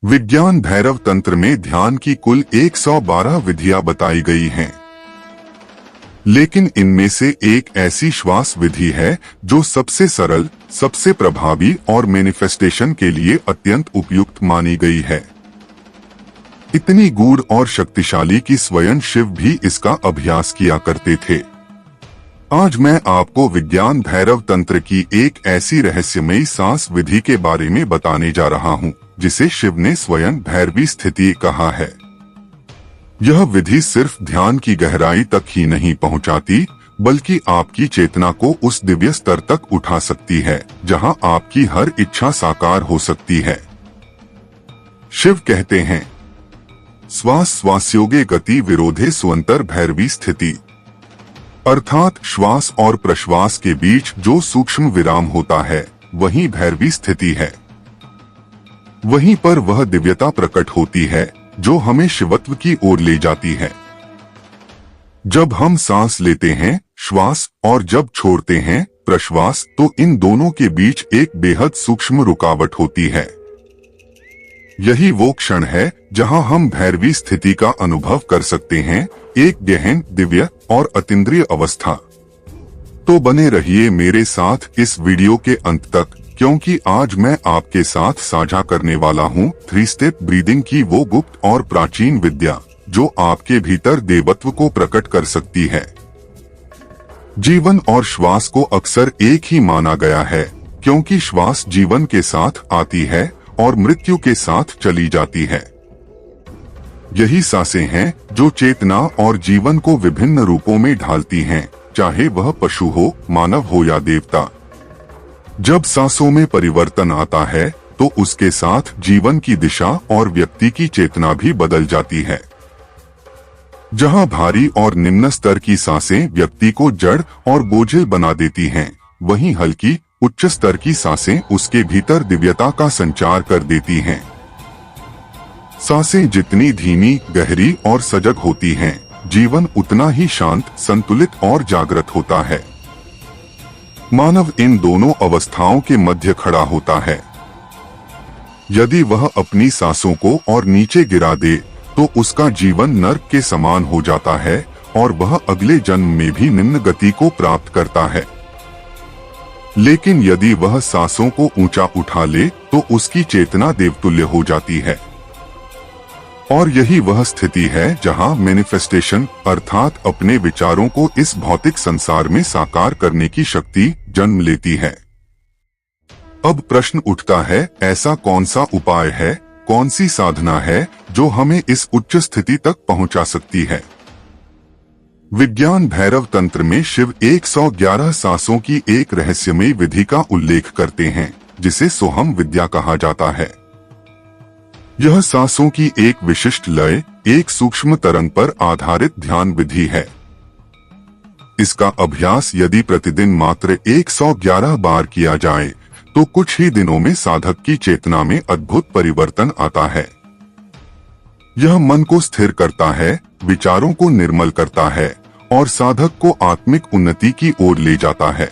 विज्ञान भैरव तंत्र में ध्यान की कुल 112 विधियां बताई गई हैं, लेकिन इनमें से एक ऐसी श्वास विधि है जो सबसे सरल, सबसे प्रभावी और मैनिफेस्टेशन के लिए अत्यंत उपयुक्त मानी गई है। इतनी गूढ़ और शक्तिशाली कि स्वयं शिव भी इसका अभ्यास किया करते थे। आज मैं आपको विज्ञान भैरव तंत्र की एक ऐसी रहस्यमयी सांस विधि के बारे में बताने जा रहा हूं, जिसे शिव ने स्वयं भैरवी स्थिति कहा है। यह विधि सिर्फ ध्यान की गहराई तक ही नहीं पहुंचाती, बल्कि आपकी चेतना को उस दिव्य स्तर तक उठा सकती है जहां आपकी हर इच्छा साकार हो सकती है। शिव कहते हैं, श्वास श्वासयोगे गति विरोधे स्वंतर भैरवी स्थिति, अर्थात श्वास और प्रश्वास के बीच जो सूक्ष्म विराम होता है वही भैरवी स्थिति है। वहीं पर वह दिव्यता प्रकट होती है जो हमें शिवत्व की ओर ले जाती है। जब हम सांस लेते हैं श्वास और जब छोड़ते हैं प्रश्वास, तो इन दोनों के बीच एक बेहद सूक्ष्म रुकावट होती है। यही वो क्षण है जहां हम भैरवी स्थिति का अनुभव कर सकते हैं, एक गहन, दिव्य और अतीन्द्रिय अवस्था। तो बने रहिए मेरे साथ इस वीडियो के अंत तक, क्योंकि आज मैं आपके साथ साझा करने वाला हूं 3 स्टेप ब्रीदिंग की वो गुप्त और प्राचीन विद्या जो आपके भीतर देवत्व को प्रकट कर सकती है। जीवन और श्वास को अक्सर एक ही माना गया है, क्योंकि श्वास जीवन के साथ आती है और मृत्यु के साथ चली जाती है। यही सांसें हैं जो चेतना और जीवन को विभिन्न रूपों में ढालती हैं, चाहे वह पशु हो, मानव हो या देवता। जब सांसों में परिवर्तन आता है तो उसके साथ जीवन की दिशा और व्यक्ति की चेतना भी बदल जाती है। जहां भारी और निम्न स्तर की सांसें व्यक्ति को जड़ और बोझिल बना देती हैं, वहीं हल्की, उच्च स्तर की सांसें उसके भीतर दिव्यता का संचार कर देती हैं। सांसें जितनी धीमी, गहरी और सजग होती हैं, जीवन उतना ही शांत, संतुलित और जागृत होता है। मानव इन दोनों अवस्थाओं के मध्य खड़ा होता है। यदि वह अपनी सांसों को और नीचे गिरा दे तो उसका जीवन नर्क के समान हो जाता है और वह अगले जन्म में भी निम्न गति को प्राप्त करता है। लेकिन यदि वह सांसों को ऊंचा उठा ले तो उसकी चेतना देवतुल्य हो जाती है। और यही वह स्थिति है जहां मैनिफेस्टेशन अर्थात अपने विचारों को इस भौतिक संसार में साकार करने की शक्ति जन्म लेती है। अब प्रश्न उठता है, ऐसा कौन सा उपाय है, कौन सी साधना है जो हमें इस उच्च स्थिति तक पहुंचा सकती है? विज्ञान भैरव तंत्र में शिव 111 सांसों की एक रहस्यमयी विधि का उल्लेख करते हैं, जिसे सोहम विद्या कहा जाता है। यह सांसों की एक विशिष्ट लय, एक सूक्ष्म तरंग पर आधारित ध्यान विधि है। इसका अभ्यास यदि प्रतिदिन मात्र 111 बार किया जाए तो कुछ ही दिनों में साधक की चेतना में अद्भुत परिवर्तन आता है। यह मन को स्थिर करता है, विचारों को निर्मल करता है और साधक को आत्मिक उन्नति की ओर ले जाता है।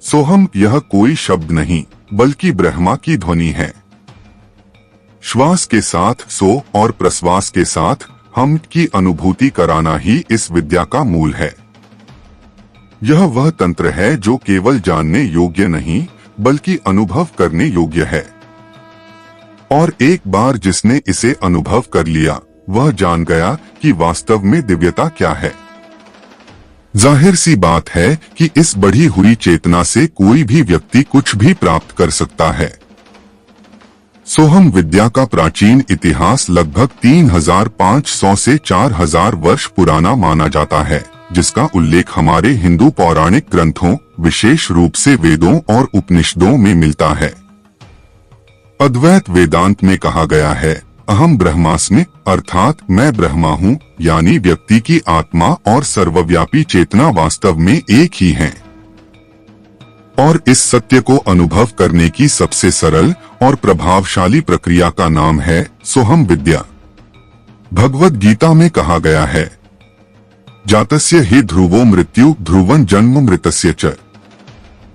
सोहम यह कोई शब्द नहीं, बल्कि ब्रह्मा की ध्वनि है। श्वास के साथ सो और प्रश्वास के साथ हम की अनुभूति कराना ही इस विद्या का मूल है। यह वह तंत्र है जो केवल जानने योग्य नहीं, बल्कि अनुभव करने योग्य है। और एक बार जिसने इसे अनुभव कर लिया, वह जान गया कि वास्तव में दिव्यता क्या है। जाहिर सी बात है कि इस बढ़ी हुई चेतना से कोई भी व्यक्ति कुछ भी प्राप्त कर सकता है। सोहम विद्या का प्राचीन इतिहास लगभग 3500 से 4000 वर्ष पुराना माना जाता है, जिसका उल्लेख हमारे हिंदू पौराणिक ग्रंथों, विशेष रूप से वेदों और उपनिषदों में मिलता है। अद्वैत वेदांत में कहा गया है, अहम ब्रह्मास्मि, अर्थात मैं ब्रह्मा हूँ, यानी व्यक्ति की आत्मा और सर्वव्यापी चेतना वास्तव में एक ही हैं। और इस सत्य को अनुभव करने की सबसे सरल और प्रभावशाली प्रक्रिया का नाम है सोहम विद्या। भगवद गीता में कहा गया है, जातस्य हि ध्रुवो मृत्यु ध्रुवं जन्म मृतस्य च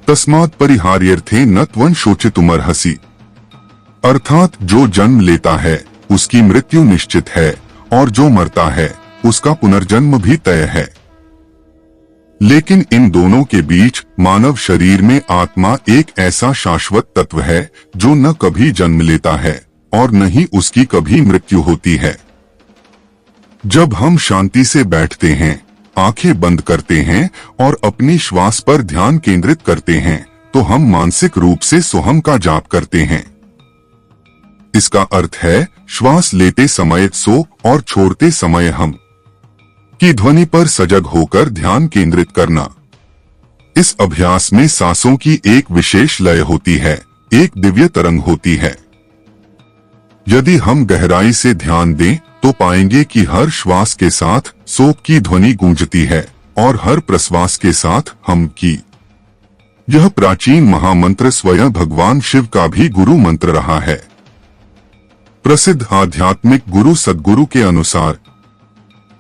तस्मात् परिहार्यर्थे न त्वं शोचितुमर्हसि। अर्थात जो जन्म लेता है उसकी मृत्यु निश्चित है और जो मरता है उसका पुनर्जन्म भी तय है। लेकिन इन दोनों के बीच मानव शरीर में आत्मा एक ऐसा शाश्वत तत्व है जो न कभी जन्म लेता है और न ही उसकी कभी मृत्यु होती है। जब हम शांति से बैठते हैं, आंखें बंद करते हैं और अपनी श्वास पर ध्यान केंद्रित करते हैं तो हम मानसिक रूप से सोहम का जाप करते हैं। इसका अर्थ है श्वास लेते समय सो और छोड़ते समय हम की ध्वनि पर सजग होकर ध्यान केंद्रित करना। इस अभ्यास में सांसों की एक विशेष लय होती है, एक दिव्य तरंग होती है। यदि हम गहराई से ध्यान दें तो पाएंगे कि हर श्वास के साथ सो की ध्वनि गूंजती है और हर प्रश्वास के साथ हम की। यह प्राचीन महामंत्र स्वयं भगवान शिव का भी गुरु मंत्र रहा है। प्रसिद्ध आध्यात्मिक गुरु सद्गुरु के अनुसार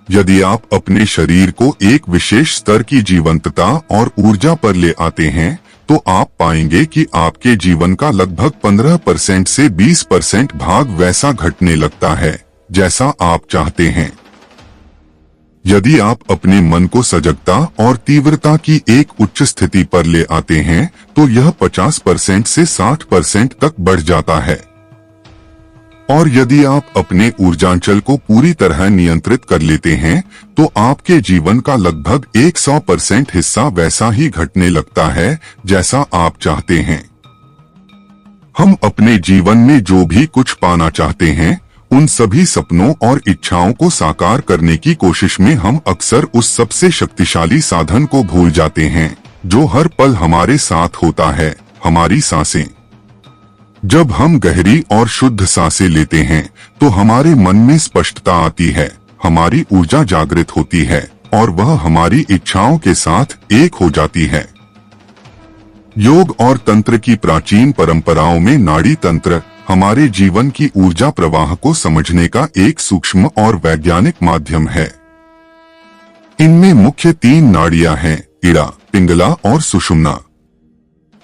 यदि आप अपने शरीर को एक विशेष स्तर की जीवंतता और ऊर्जा पर ले आते हैं तो आप पाएंगे कि आपके जीवन का लगभग 15% से 20% भाग वैसा घटने लगता है जैसा आप चाहते हैं। यदि आप अपने मन को सजगता और तीव्रता की एक उच्च स्थिति पर ले आते हैं तो यह 50% से 60% तक बढ़ जाता है। और यदि आप अपने ऊर्जांचल को पूरी तरह नियंत्रित कर लेते हैं तो आपके जीवन का लगभग 100% हिस्सा वैसा ही घटने लगता है जैसा आप चाहते हैं। हम अपने जीवन में जो भी कुछ पाना चाहते हैं उन सभी सपनों और इच्छाओं को साकार करने की कोशिश में हम अक्सर उस सबसे शक्तिशाली साधन को भूल जाते हैं जो हर पल हमारे साथ होता है, हमारी सांसें। जब हम गहरी और शुद्ध सांसें लेते हैं तो हमारे मन में स्पष्टता आती है, हमारी ऊर्जा जागृत होती है और वह हमारी इच्छाओं के साथ एक हो जाती है। योग और तंत्र की प्राचीन परंपराओं में नाड़ी तंत्र हमारे जीवन की ऊर्जा प्रवाह को समझने का एक सूक्ष्म और वैज्ञानिक माध्यम है। इनमें मुख्य 3 नाड़ियां हैं, इड़ा, पिंगला और सुषुम्ना।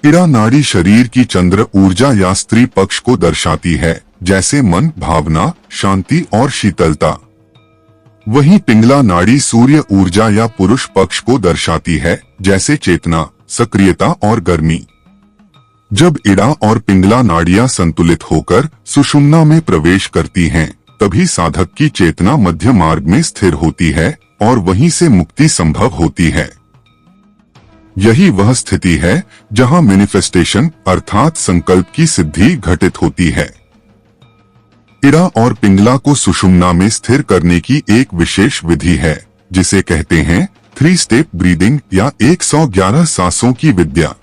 इड़ा नाड़ी शरीर की चंद्र ऊर्जा या स्त्री पक्ष को दर्शाती है, जैसे मन, भावना, शांति और शीतलता। वहीं पिंगला नाड़ी सूर्य ऊर्जा या पुरुष पक्ष को दर्शाती है, जैसे चेतना, सक्रियता और गर्मी। जब इड़ा और पिंगला नाड़ियां संतुलित होकर सुषुम्ना में प्रवेश करती हैं, तभी साधक की चेतना मध्य मार्ग में स्थिर होती है और वहीं से मुक्ति संभव होती है। यही वह स्थिति है जहां मैनिफेस्टेशन अर्थात संकल्प की सिद्धि घटित होती है। इड़ा और पिंगला को सुषुम्ना में स्थिर करने की एक विशेष विधि है जिसे कहते हैं 3 स्टेप ब्रीदिंग या 111 सांसों की विद्या।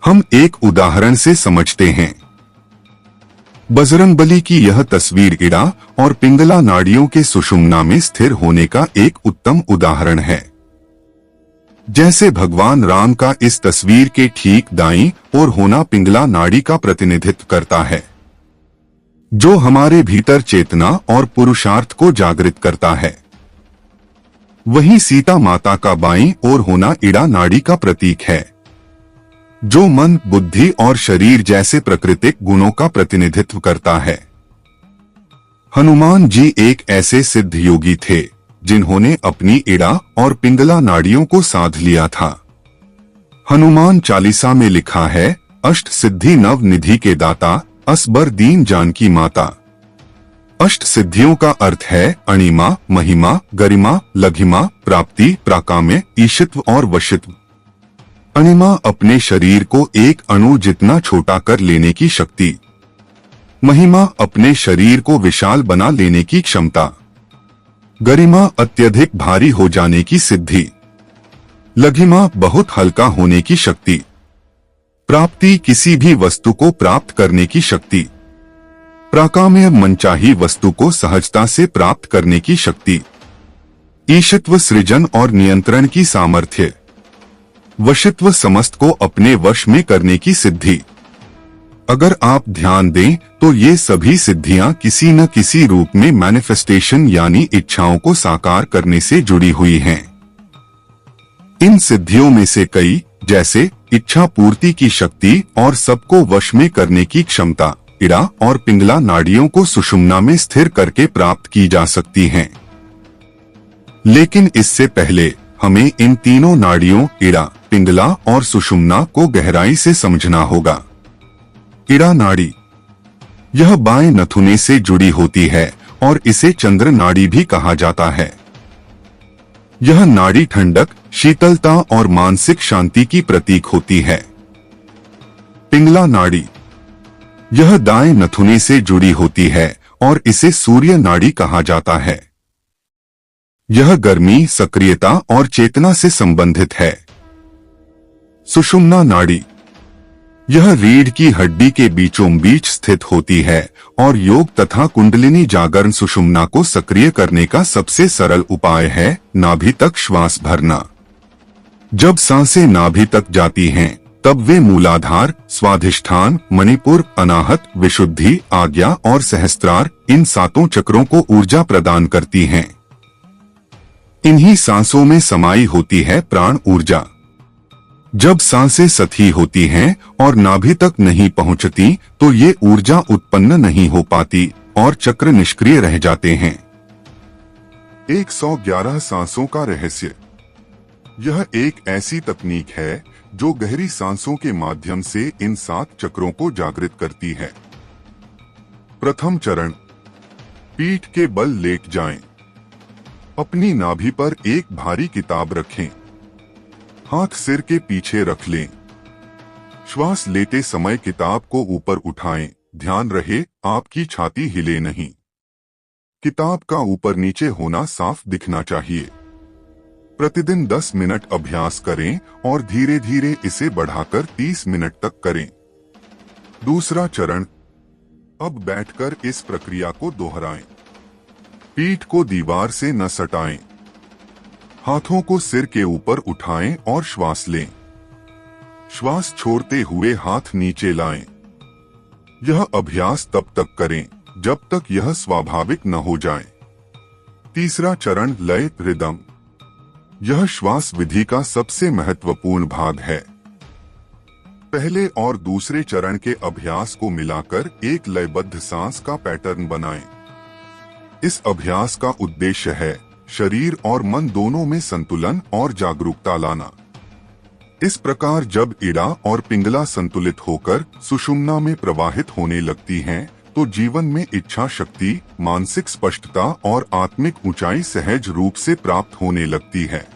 हम एक उदाहरण से समझते हैं। बजरंगबली की यह तस्वीर इड़ा और पिंगला नाड़ियों के सुषुम्ना में स्थिर होने का एक उत्तम उदाहरण है। जैसे भगवान राम का इस तस्वीर के ठीक दाईं ओर होना पिंगला नाड़ी का प्रतिनिधित्व करता है, जो हमारे भीतर चेतना और पुरुषार्थ को जागृत करता है। वहीं सीता माता का बाईं ओर होना इड़ा नाड़ी का प्रतीक है, जो मन, बुद्धि और शरीर जैसे प्राकृतिक गुणों का प्रतिनिधित्व करता है। हनुमान जी एक ऐसे सिद्ध योगी थे जिन्होंने अपनी इड़ा और पिंगला नाड़ियों को साध लिया था। हनुमान चालीसा में लिखा है, अष्ट सिद्धि नव निधि के दाता, असबर दीन जानकी माता। अष्ट सिद्धियों का अर्थ है अणिमा, महिमा, गरिमा, लघिमा, प्राप्ति, प्राकाम्य, ईशित्व और वशित्व। अणिमा अपने शरीर को एक अणु जितना छोटा कर लेने की शक्ति। महिमा अपने शरीर को विशाल बना लेने की क्षमता। गरिमा अत्यधिक भारी हो जाने की सिद्धि। लघिमा बहुत हल्का होने की शक्ति। प्राप्ति किसी भी वस्तु को प्राप्त करने की शक्ति। प्राकाम्य मनचाही वस्तु को सहजता से प्राप्त करने की शक्ति। ईशित्व सृजन और नियंत्रण की सामर्थ्य। वशित्व समस्त को अपने वश में करने की सिद्धि। अगर आप ध्यान दें तो ये सभी सिद्धियां किसी न किसी रूप में मैनिफेस्टेशन यानी इच्छाओं को साकार करने से जुड़ी हुई हैं। इन सिद्धियों में से कई, जैसे इच्छा पूर्ति की शक्ति और सबको वश में करने की क्षमता, इड़ा और पिंगला नाड़ियों को सुषुम्ना में स्थिर करके प्राप्त की जा सकती हैं। लेकिन इससे पहले हमें इन तीनों नाड़ियों इड़ा, पिंगला और सुषुम्ना को गहराई से समझना होगा। इड़ा नाड़ी, यह बाएं नथुने से जुड़ी होती है और इसे चंद्र नाड़ी भी कहा जाता है। यह नाड़ी ठंडक, शीतलता और मानसिक शांति की प्रतीक होती है। पिंगला नाड़ी, यह दाएं नथुने से जुड़ी होती है और इसे सूर्य नाड़ी कहा जाता है। यह गर्मी, सक्रियता और चेतना से संबंधित है। सुषुम्ना नाड़ी, यह रीढ़ की हड्डी के बीचों बीच स्थित होती है और योग तथा कुंडलिनी जागरण सुषुम्ना को सक्रिय करने का सबसे सरल उपाय है नाभि तक श्वास भरना। जब सांसें नाभि तक जाती हैं, तब वे मूलाधार, स्वाधिष्ठान, मणिपुर, अनाहत, विशुद्धि, आज्ञा और सहस्त्रार, इन सातों चक्रों को ऊर्जा प्रदान करती हैं। इन्हीं सांसों में समाई होती है प्राण ऊर्जा। जब सांसें सथी होती हैं और नाभि तक नहीं पहुंचती, तो ये ऊर्जा उत्पन्न नहीं हो पाती और चक्र निष्क्रिय रह जाते हैं। 111 सांसों का रहस्य। यह एक ऐसी तकनीक है जो गहरी सांसों के माध्यम से इन 7 चक्रों को जागृत करती है। प्रथम चरण, पीठ के बल लेट जाएं। अपनी नाभि पर एक भारी किताब रखें। हाथ सिर के पीछे रख लें। श्वास लेते समय किताब को ऊपर उठाएं। ध्यान रहे आपकी छाती हिले नहीं। किताब का ऊपर नीचे होना साफ दिखना चाहिए। प्रतिदिन 10 मिनट अभ्यास करें और धीरे धीरे इसे बढ़ाकर 30 मिनट तक करें। दूसरा चरण, अब बैठकर इस प्रक्रिया को दोहराएं। पीठ को दीवार से न सटाएं। हाथों को सिर के ऊपर उठाएं और श्वास लें। श्वास छोड़ते हुए हाथ नीचे लाएं। यह अभ्यास तब तक करें जब तक यह स्वाभाविक न हो जाए। तीसरा चरण, लय, रिदम। यह श्वास विधि का सबसे महत्वपूर्ण भाग है। पहले और दूसरे चरण के अभ्यास को मिलाकर एक लयबद्ध सांस का पैटर्न बनाएं। इस अभ्यास का उद्देश्य है शरीर और मन दोनों में संतुलन और जागरूकता लाना। इस प्रकार जब इड़ा और पिंगला संतुलित होकर सुषुम्ना में प्रवाहित होने लगती हैं, तो जीवन में इच्छा शक्ति, मानसिक स्पष्टता और आत्मिक ऊंचाई सहज रूप से प्राप्त होने लगती है।